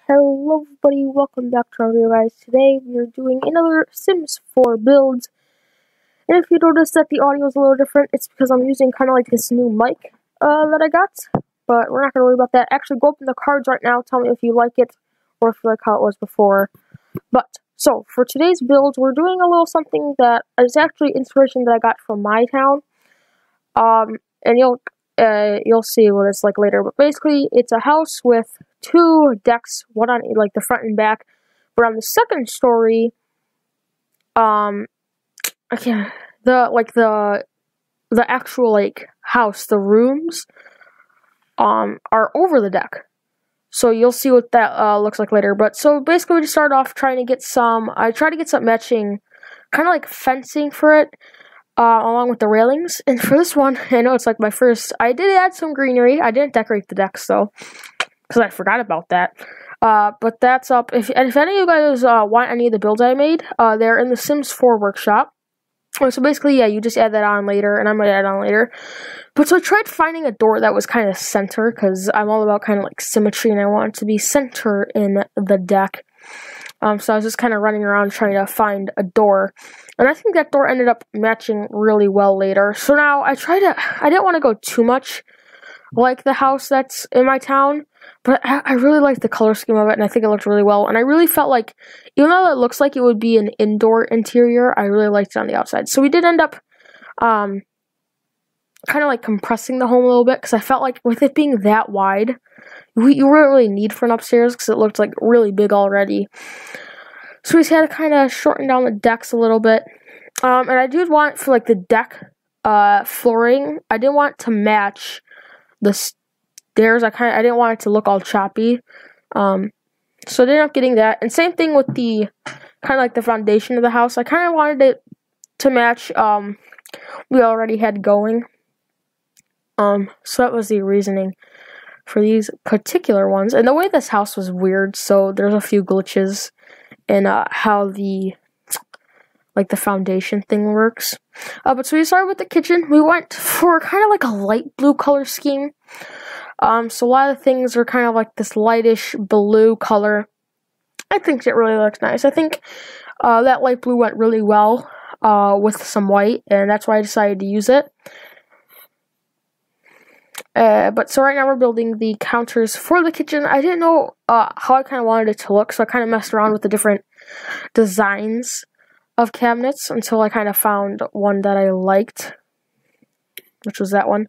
Hello everybody, welcome back to our video guys. Today we are doing another Sims 4 build. And if you notice that the audio is a little different, it's because I'm using kind of like this new mic that I got. But we're not going to worry about that. Actually, go open the cards right now, tell me if you like it or if you like how it was before. So for today's build, we're doing a little something that is actually inspiration that I got from my town. And you'll see what it's like later. But basically, it's a house with two decks, one on like the front and back. But on the second story, the actual like house, the rooms, are over the deck. So you'll see what that looks like later. But so basically, we just start off trying to get some. I try to get some matching, kind of like fencing for it. Along with the railings, and for this one, I know it's like my first, I did add some greenery. I didn't decorate the decks though, because I forgot about that. But that's up. If any of you guys want any of the builds I made, they're in the Sims 4 workshop. So basically, yeah, you just add that on later, and I might add on later. But so I tried finding a door that was kind of center, because I'm all about kind of like symmetry, and I want it to be center in the deck. So I was just kind of running around trying to find a door. And I think that door ended up matching really well later. So now I didn't want to go too much like the house that's in my town. But I really like the color scheme of it, and I think it looked really well. And I really felt like, even though it looks like it would be an indoor interior, I really liked it on the outside. So we did end up kind of like compressing the home a little bit, because I felt like with it being that wide, you wouldn't really need for an upstairs, because it looked like really big already. So we just had to kind of shorten down the decks a little bit. And I did want for like the deck flooring, I didn't want to match the stairs. I didn't want it to look all choppy. So I ended up getting that. And same thing with the kind of like the foundation of the house. I kind of wanted it to match we already had going. So that was the reasoning for these particular ones. And the way this house was weird, so there's a few glitches in how the foundation thing works. But so we started with the kitchen. We went for kind of like a light blue color scheme. So a lot of the things are kind of like this lightish blue color. I think it really looks nice. I think that light blue went really well with some white, and that's why I decided to use it. But so right now we're building the counters for the kitchen. I didn't know how I kind of wanted it to look, so I kind of messed around with the different designs of cabinets until I kind of found one that I liked, which was that one.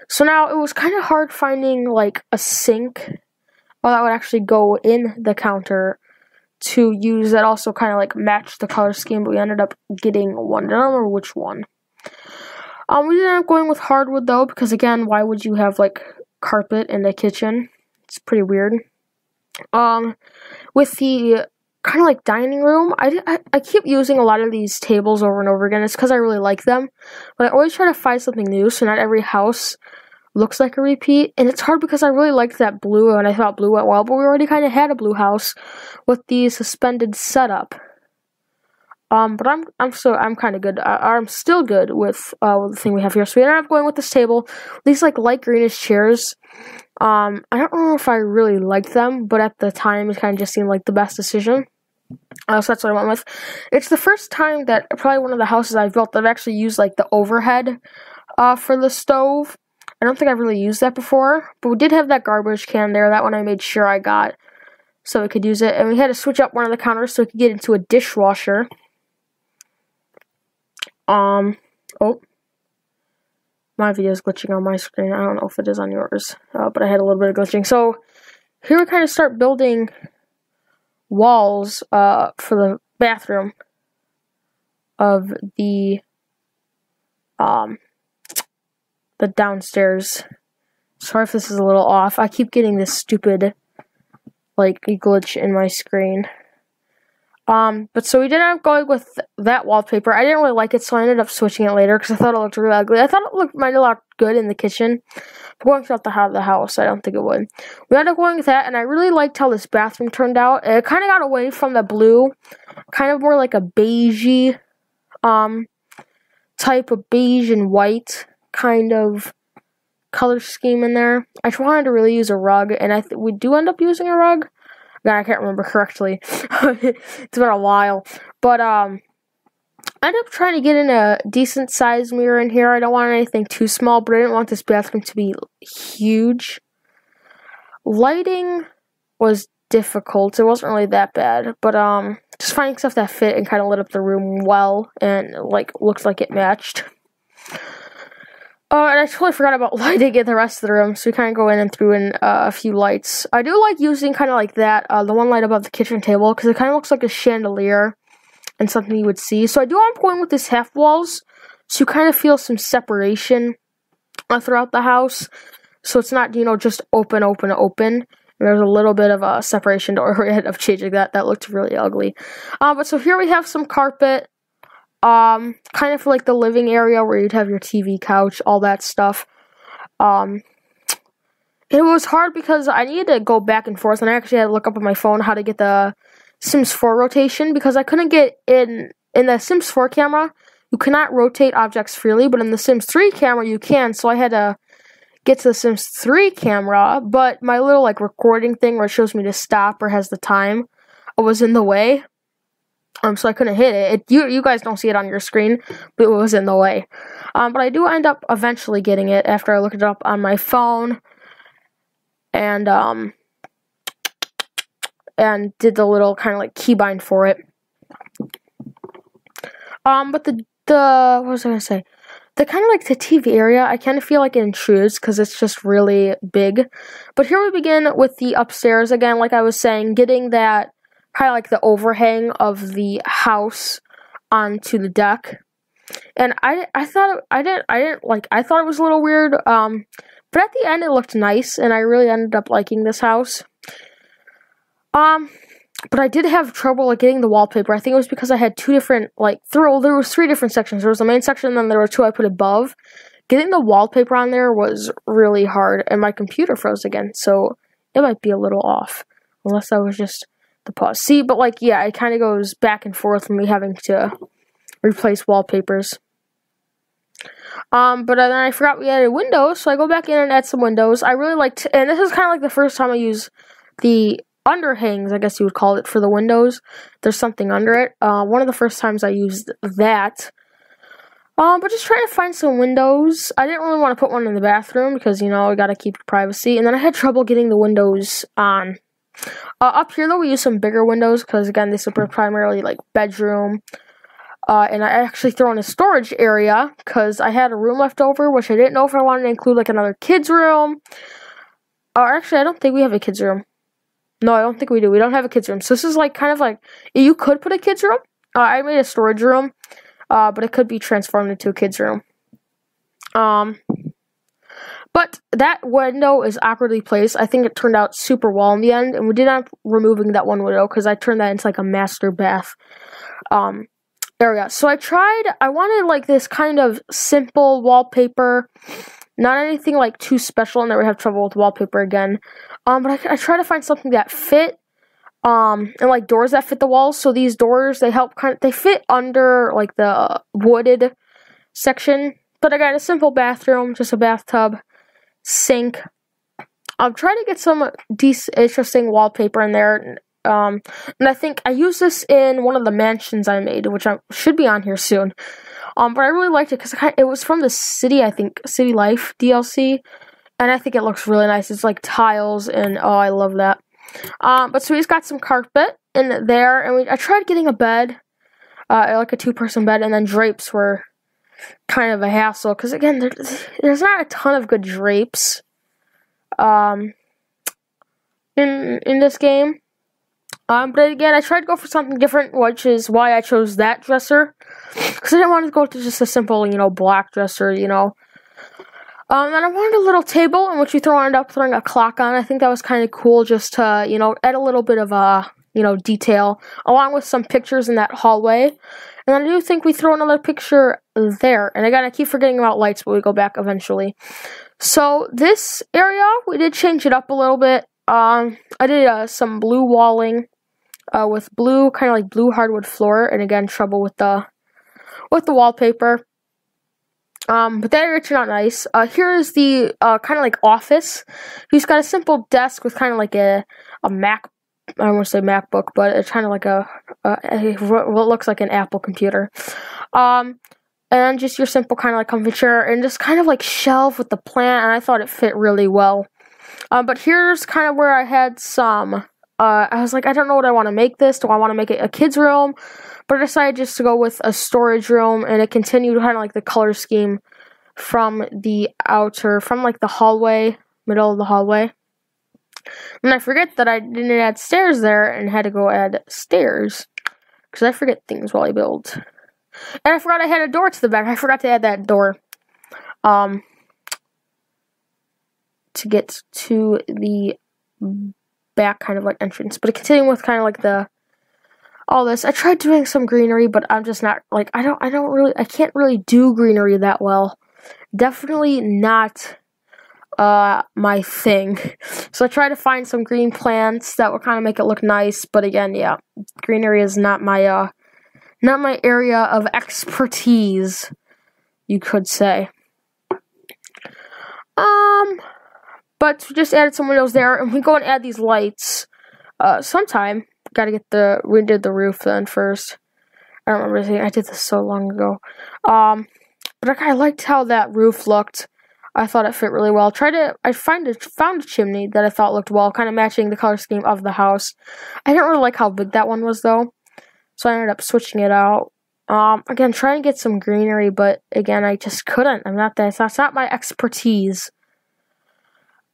So now it was kind of hard finding like a sink that would actually go in the counter to use that also kind of like matched the color scheme, but we ended up getting one. I don't remember which one. We ended up going with hardwood though, because again, why would you have like carpet in the kitchen? It's pretty weird. With the kind of like dining room, I keep using a lot of these tables over and over again. It's because I really like them, but I always try to find something new, so not every house looks like a repeat. And it's hard because I really liked that blue, and I thought blue went well, but we already kind of had a blue house with the suspended setup. But I'm kind of good. I'm still good with the thing we have here. So we ended up going with this table. These like light greenish chairs. I don't know if I really liked them, but at the time it kind of just seemed like the best decision. So that's what I went with. It's the first time that probably one of the houses I've built that I've actually used like the overhead for the stove. I don't think I've really used that before, but we did have that garbage can there. That one I made sure I got so we could use it. And we had to switch up one of the counters so we could get into a dishwasher. Oh, my video is glitching on my screen. I don't know if it is on yours, but I had a little bit of glitching. So here we kind of start building walls for the bathroom of the downstairs. Sorry if this is a little off. I keep getting this stupid like glitch in my screen. But so we did end up going with that wallpaper. I didn't really like it, so I ended up switching it later because I thought it looked really ugly. I thought it might have looked good in the kitchen, but going throughout the house, I don't think it would. We ended up going with that, and I really liked how this bathroom turned out. It kind of got away from the blue, kind of more like a beigey, type of beige and white kind of color scheme in there. I wanted to really use a rug, and we do end up using a rug. God, I can't remember correctly. It's been a while. But, I ended up trying to get in a decent sized mirror in here. I don't want anything too small, but I didn't want this bathroom to be huge. Lighting was difficult. It wasn't really that bad, but just finding stuff that fit and kind of lit up the room well and like looked like it matched. And I totally forgot about lighting in the rest of the room, so we kind of go in and threw in a few lights. I do like using kind of like that, the one light above the kitchen table, because it kind of looks like a chandelier and something you would see. So I do want to go in with this half walls, so you kind of feel some separation throughout the house. So it's not, you know, just open. And there's a little bit of a separation of changing that. That looked really ugly. But so here we have some carpet. Kind of for like the living area where you'd have your TV, couch, all that stuff. It was hard because I needed to go back and forth, and I actually had to look up on my phone how to get the Sims 4 rotation, because I couldn't get in the Sims 4 camera. You cannot rotate objects freely, but in the Sims 3 camera you can, so I had to get to the Sims 3 camera, but my little like recording thing where it shows me to stop or has the time was in the way. So I couldn't hit it. You guys don't see it on your screen, but it was in the way. But I do end up eventually getting it after I looked it up on my phone, and did the little kind of like keybind for it. But the what was I gonna say? The kind of like the TV area, I kind of feel like it intrudes because it's just really big. But here we begin with the upstairs again. Like I was saying, getting that kind of like the overhang of the house onto the deck. And I thought it was a little weird. But at the end it looked nice, and I really ended up liking this house. But I did have trouble like getting the wallpaper. I think it was because I had two different there was 3 different sections. There was the main section, and then there were 2 I put above. Getting the wallpaper on there was really hard, and my computer froze again, so it might be a little off, unless that was just the pause. See, but like, yeah, it kind of goes back and forth from me having to replace wallpapers. But then I forgot we added windows, so I go back in and add some windows. I really liked, and this is kind of like the first time I use the underhangs, I guess you would call it, for the windows. There's something under it. One of the first times I used that. But just trying to find some windows. I didn't really want to put one in the bathroom because, you know, I gotta keep privacy. And then I had trouble getting the windows on. Up here, though, we use some bigger windows because, again, this is primarily, like, bedroom. And I actually throw in a storage area because I had a room left over, which I didn't know if I wanted to include, like, another kid's room. Actually, I don't think we have a kid's room. No, I don't think we do. We don't have a kid's room. So this is, like, kind of like, you could put a kid's room. I made a storage room, but it could be transformed into a kid's room. But that window is awkwardly placed. I think it turned out super well in the end, and we did end up removing that one window because I turned that into like a master bath area. So I wanted like this kind of simple wallpaper, not anything like too special, and never have trouble with wallpaper again. But I try to find something that fit, and like doors that fit the walls. So these doors, they fit under like the wooded section. But again, a simple bathroom, just a bathtub, sink. I'm trying to get some decent, interesting wallpaper in there. And I think I used this in one of the mansions I made, which should be on here soon. But I really liked it because it was from the City Life DLC, and I think it looks really nice. It's like tiles, and oh, I love that. But so he's got some carpet in there, and I tried getting a bed, like a 2-person bed, and then drapes were kind of a hassle because again, there's not a ton of good drapes in this game. But again, I tried to go for something different, which is why I chose that dresser, because I didn't want to go to just a simple, black dresser, And I wanted a little table in which we ended up throwing a clock on. I think that was kind of cool, just to, add a little bit of detail, along with some pictures in that hallway. And I do think we throw another picture there. And again, I keep forgetting about lights, but we go back eventually. So this area, we did change it up a little bit. I did some blue walling with blue, kind of like blue hardwood floor. And again, trouble with the wallpaper. But that area turned out nice. Here is the kind of like office. He's got a simple desk with kind of like a Mac I don't want to say MacBook, but it's kind of like what looks like an Apple computer. And just your simple kind of like comfy chair, and just kind of like shelf with the plant, and I thought it fit really well. But here's kind of where I had some, I was like, I don't know what I want to make this. Do I want to make it a kid's room? But I decided just to go with a storage room, and it continued kind of like the color scheme from like the hallway, middle of the hallway. And I forget that I didn't add stairs there and had to go add stairs, because I forget things while I build. And I forgot I had a door to the back. I forgot to add that door. To get to the back kind of like entrance. But continuing with kind of like all this. I tried doing some greenery, but I'm just not like I can't really do greenery that well. Definitely not my thing. So I tried to find some green plants that would kind of make it look nice, but again, yeah, greenery is not my area of expertise, you could say. But we just added some windows there, and we go and add these lights sometime. Gotta get we did the roof then first. I don't remember anything. I did this so long ago. But I liked how that roof looked. I thought it fit really well. I found a chimney that I thought looked well, kind of matching the color scheme of the house. I didn't really like how big that one was though, so I ended up switching it out. Again, trying to get some greenery, but again, I just couldn't. That's not my expertise.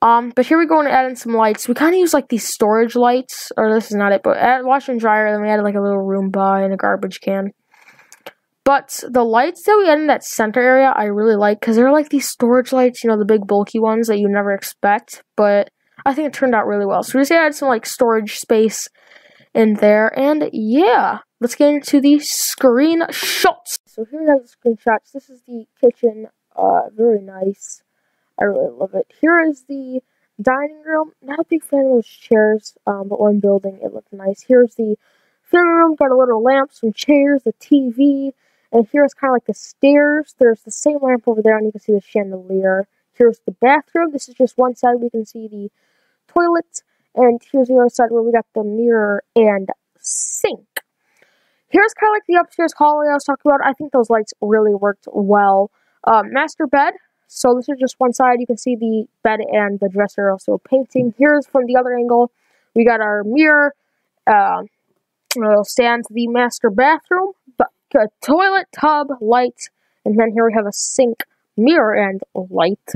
But here we go and add in some lights. We kind of use like these storage lights, or this is not it, but add washer and dryer, then we added like a little Roomba and a garbage can. But the lights that we added in that center area, I really like, because they're like these storage lights, you know, the big bulky ones that you never expect, but I think it turned out really well. So we just added some like storage space in there, and yeah, let's get into the screenshots. So here we have the screenshots. This is the kitchen, very nice. I really love it. Here is the dining room. Not a big fan of those chairs, but when building, it looked nice. Here's the living room. Got a little lamp, some chairs, the TV, and here's kind of like the stairs. There's the same lamp over there, and you can see the chandelier. Here's the bathroom. This is just one side. We can see the toilet, and here's the other side where we got the mirror and sink. Here's kind of like the upstairs hallway I was talking about. I think those lights really worked well. Master bed. So this is just one side. You can see the bed and the dresser also painting. Here's from the other angle. We got our mirror. It'll stand the master bathroom, a toilet, tub, light, and then here we have a sink, mirror, and light.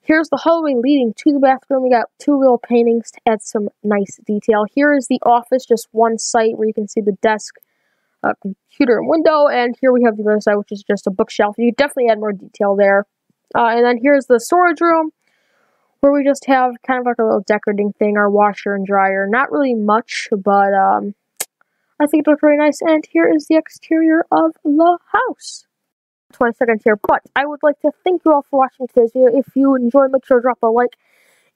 Here's the hallway leading to the bathroom. We got two little paintings to add some nice detail. Here is the office, just one site where you can see the desk, computer, and window. And here we have the other side, which is just a bookshelf. You definitely add more detail there. And then here's the storage room, where we just have kind of like a little decorating thing, our washer and dryer. Not really much, but I think it looks really nice. And here is the exterior of the house. 20 seconds here, but I would like to thank you all for watching today's video. If you enjoyed, make sure to drop a like.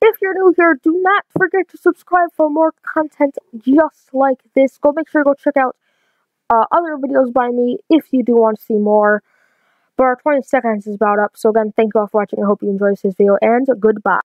If you're new here, do not forget to subscribe for more content just like this. Make sure to go check out other videos by me if you do want to see more. But our 20 seconds is about up, so again, thank you all for watching. I hope you enjoyed this video, and goodbye.